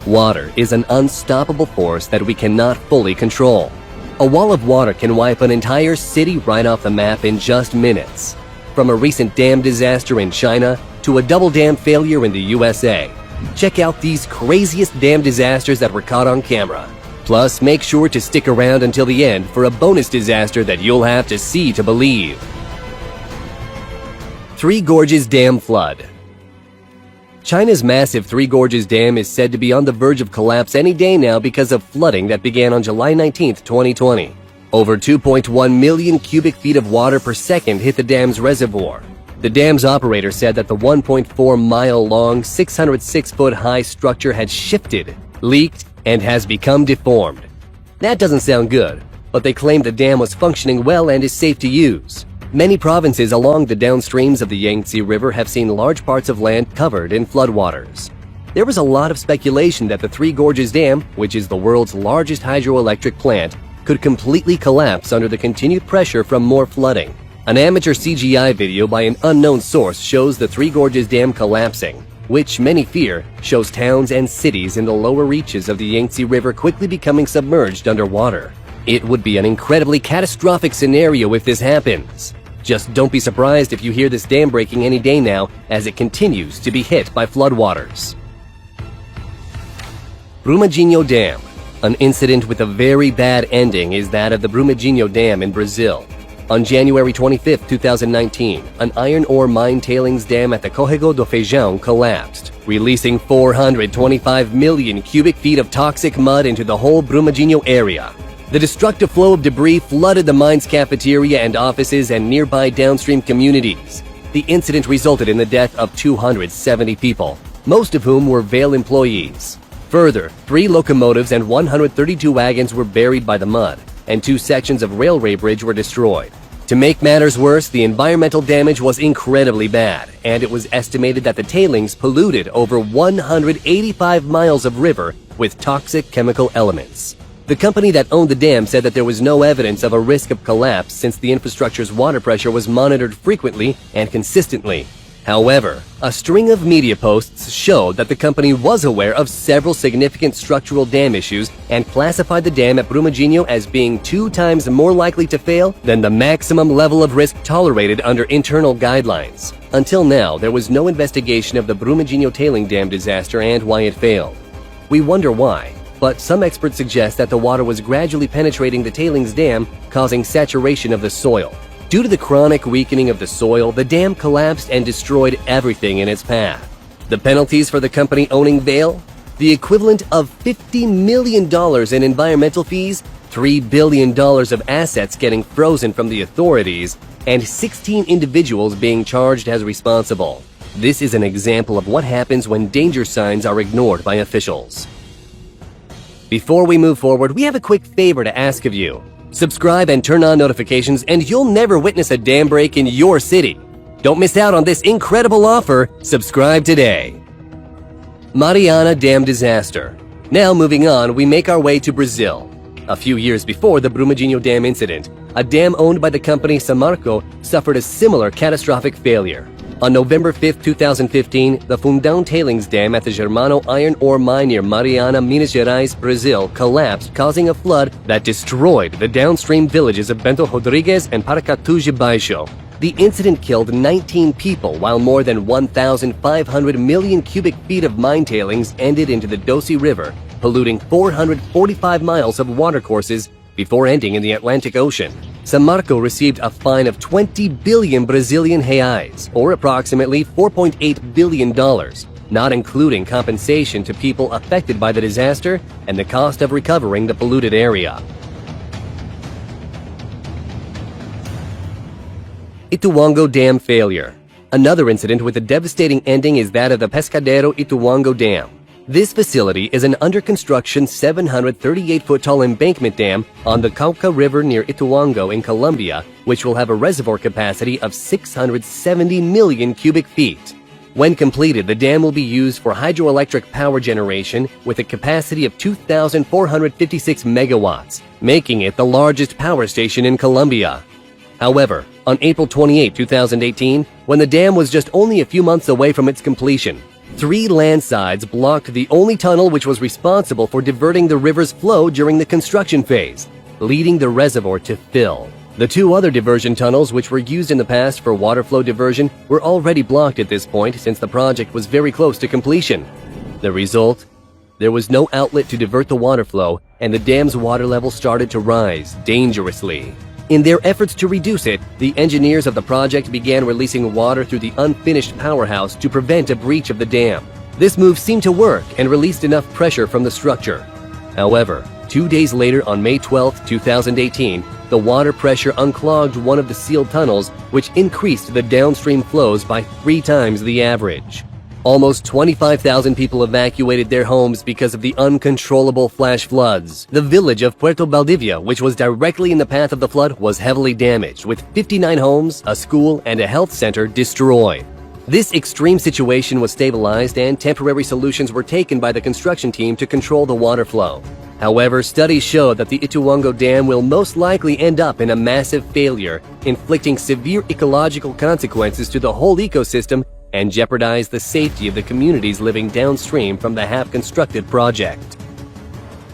Water is an unstoppable force that we cannot fully control. A wall of water can wipe an entire city right off the map in just minutes. From a recent dam disaster in China to a double dam failure in the USA. Check out these craziest dam disasters that were caught on camera. Plus, make sure to stick around until the end for a bonus disaster that you'll have to see to believe. Three Gorges Dam Flood. China's massive Three Gorges Dam is said to be on the verge of collapse any day now because of flooding that began on July 19, 2020. Over 2.1 million cubic feet of water per second hit the dam's reservoir. The dam's operator said that the 1.4-mile-long, 606-foot-high structure had shifted, leaked, and has become deformed. That doesn't sound good, but they claim the dam was functioning well and is safe to use. Many provinces along the downstreams of the Yangtze River have seen large parts of land covered in floodwaters. There was a lot of speculation that the Three Gorges Dam, which is the world's largest hydroelectric plant, could completely collapse under the continued pressure from more flooding. An amateur CGI video by an unknown source shows the Three Gorges Dam collapsing, which many fear shows towns and cities in the lower reaches of the Yangtze River quickly becoming submerged underwater. It would be an incredibly catastrophic scenario if this happens. Just don't be surprised if you hear this dam breaking any day now as it continues to be hit by floodwaters. Brumadinho Dam. An incident with a very bad ending is that of the Brumadinho Dam in Brazil. On January 25, 2019, an iron ore mine tailings dam at the Córrego do Feijão collapsed, releasing 425 million cubic feet of toxic mud into the whole Brumadinho area. The destructive flow of debris flooded the mine's cafeteria and offices and nearby downstream communities. The incident resulted in the death of 270 people, most of whom were Vale employees. Further, 3 locomotives and 132 wagons were buried by the mud, and 2 sections of railway bridge were destroyed. To make matters worse, the environmental damage was incredibly bad, and it was estimated that the tailings polluted over 185 miles of river with toxic chemical elements. The company that owned the dam said that there was no evidence of a risk of collapse since the infrastructure's water pressure was monitored frequently and consistently. However, a string of media posts showed that the company was aware of several significant structural dam issues and classified the dam at Brumadinho as being 2 times more likely to fail than the maximum level of risk tolerated under internal guidelines. Until now, there was no investigation of the Brumadinho tailing dam disaster and why it failed. We wonder why. But some experts suggest that the water was gradually penetrating the tailings dam, causing saturation of the soil. Due to the chronic weakening of the soil, the dam collapsed and destroyed everything in its path. The penalties for the company owning Vale? The equivalent of $50 million in environmental fees, $3 billion of assets getting frozen from the authorities, and 16 individuals being charged as responsible. This is an example of what happens when danger signs are ignored by officials. Before we move forward, we have a quick favor to ask of you. Subscribe and turn on notifications and you'll never witness a dam break in your city. Don't miss out on this incredible offer. Subscribe today. Mariana Dam Disaster. Now moving on, we make our way to Brazil. A few years before the Brumadinho Dam incident, a dam owned by the company Samarco suffered a similar catastrophic failure. On November 5, 2015, the Fundão Tailings Dam at the Germano iron ore mine near Mariana, Minas Gerais, Brazil, collapsed, causing a flood that destroyed the downstream villages of Bento Rodrigues and Paracatu de Baixo. The incident killed 19 people, while more than 1,500 million cubic feet of mine tailings ended into the Doce River, polluting 445 miles of watercourses before ending in the Atlantic Ocean. Samarco received a fine of 20 billion Brazilian reais, or approximately $4.8 billion, not including compensation to people affected by the disaster and the cost of recovering the polluted area. Ituango Dam Failure. Another incident with a devastating ending is that of the Pescadero Ituango Dam. This facility is an under-construction 738-foot-tall embankment dam on the Cauca River near Ituango in Colombia, which will have a reservoir capacity of 670 million cubic feet. When completed, the dam will be used for hydroelectric power generation with a capacity of 2,456 megawatts, making it the largest power station in Colombia. However, on April 28, 2018, when the dam was just only a few months away from its completion, 3 landsides blocked the only tunnel which was responsible for diverting the river's flow during the construction phase, leading the reservoir to fill. The 2 other diversion tunnels which were used in the past for water flow diversion were already blocked at this point since the project was very close to completion. The result? There was no outlet to divert the water flow, and the dam's water level started to rise dangerously. In their efforts to reduce it, the engineers of the project began releasing water through the unfinished powerhouse to prevent a breach of the dam. This move seemed to work and released enough pressure from the structure. However, 2 days later on May 12, 2018, the water pressure unclogged one of the sealed tunnels, which increased the downstream flows by 3 times the average. Almost 25,000 people evacuated their homes because of the uncontrollable flash floods. The village of Puerto Valdivia, which was directly in the path of the flood, was heavily damaged, with 59 homes, a school, and a health center destroyed. This extreme situation was stabilized and temporary solutions were taken by the construction team to control the water flow. However, studies show that the Ituango Dam will most likely end up in a massive failure, inflicting severe ecological consequences to the whole ecosystem and jeopardize the safety of the communities living downstream from the half-constructed project.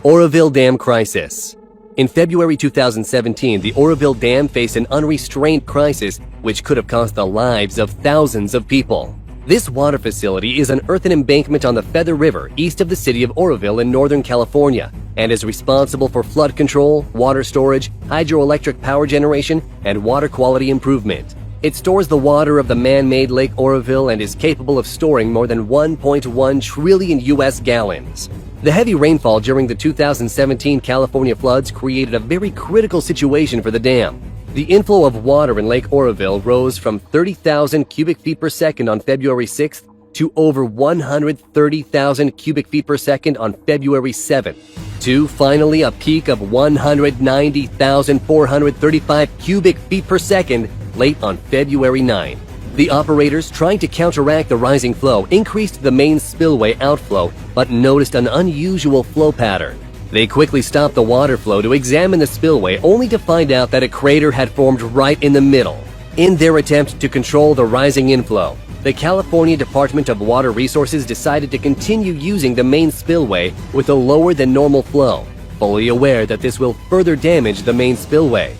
Oroville Dam Crisis. In February 2017, the Oroville Dam faced an unrestrained crisis which could have cost the lives of thousands of people. This water facility is an earthen embankment on the Feather River east of the city of Oroville in Northern California and is responsible for flood control, water storage, hydroelectric power generation, and water quality improvement. It stores the water of the man-made Lake Oroville and is capable of storing more than 1.1 trillion U.S. gallons. The heavy rainfall during the 2017 California floods created a very critical situation for the dam. The inflow of water in Lake Oroville rose from 30,000 cubic feet per second on February 6th to over 130,000 cubic feet per second on February 7th, to finally a peak of 190,435 cubic feet per second late on February 9. The operators, trying to counteract the rising flow, increased the main spillway outflow but noticed an unusual flow pattern. They quickly stopped the water flow to examine the spillway, only to find out that a crater had formed right in the middle. In their attempt to control the rising inflow, the California Department of Water Resources decided to continue using the main spillway with a lower than normal flow, fully aware that this will further damage the main spillway.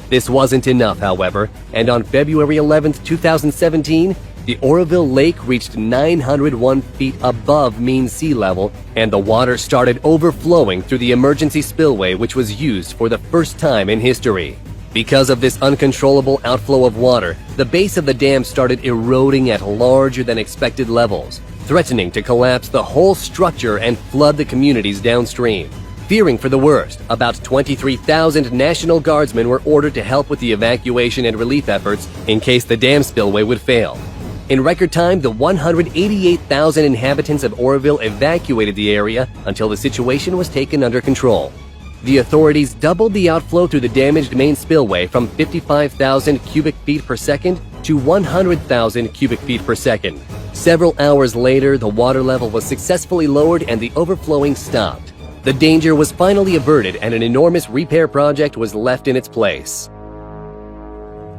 This wasn't enough, however, and on February 11, 2017, the Oroville Lake reached 901 feet above mean sea level, and the water started overflowing through the emergency spillway, which was used for the first time in history. Because of this uncontrollable outflow of water, the base of the dam started eroding at larger than expected levels, threatening to collapse the whole structure and flood the communities downstream. Fearing for the worst, about 23,000 National Guardsmen were ordered to help with the evacuation and relief efforts in case the dam spillway would fail. In record time, the 188,000 inhabitants of Oroville evacuated the area until the situation was taken under control. The authorities doubled the outflow through the damaged main spillway from 55,000 cubic feet per second to 100,000 cubic feet per second. Several hours later, the water level was successfully lowered and the overflowing stopped. The danger was finally averted and an enormous repair project was left in its place.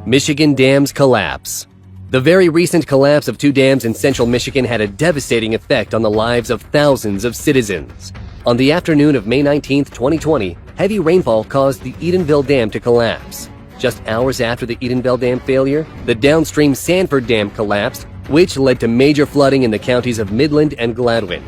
Michigan Dam's Collapse. The very recent collapse of 2 dams in central Michigan had a devastating effect on the lives of thousands of citizens. On the afternoon of May 19, 2020, heavy rainfall caused the Edenville Dam to collapse. Just hours after the Edenville Dam failure, the downstream Sanford Dam collapsed, which led to major flooding in the counties of Midland and Gladwin.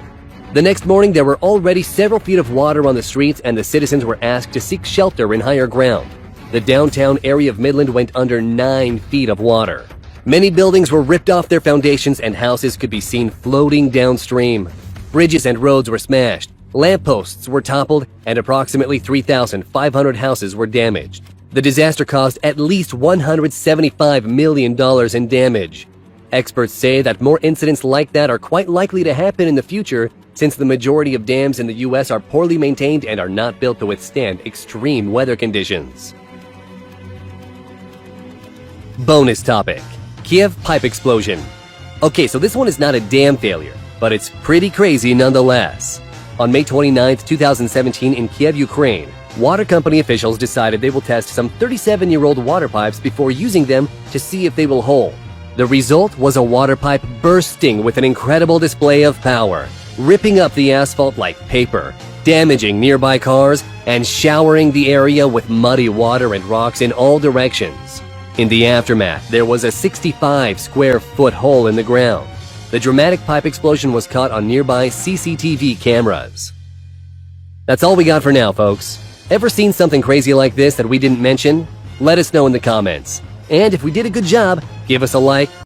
The next morning, there were already several feet of water on the streets and the citizens were asked to seek shelter in higher ground. The downtown area of Midland went under 9 feet of water. Many buildings were ripped off their foundations and houses could be seen floating downstream. Bridges and roads were smashed, lampposts were toppled, and approximately 3,500 houses were damaged. The disaster caused at least $175 million in damage. Experts say that more incidents like that are quite likely to happen in the future, since the majority of dams in the U.S. are poorly maintained and are not built to withstand extreme weather conditions. Bonus topic: Kiev pipe explosion. Okay, so this one is not a dam failure, but it's pretty crazy nonetheless. On May 29, 2017 in Kiev, Ukraine, water company officials decided they will test some 37-year-old water pipes before using them to see if they will hold. The result was a water pipe bursting with an incredible display of power, ripping up the asphalt like paper, damaging nearby cars, and showering the area with muddy water and rocks in all directions. In the aftermath, there was a 65-square-foot hole in the ground. The dramatic pipe explosion was caught on nearby CCTV cameras. That's all we got for now, folks. Ever seen something crazy like this that we didn't mention? Let us know in the comments. And if we did a good job, give us a like,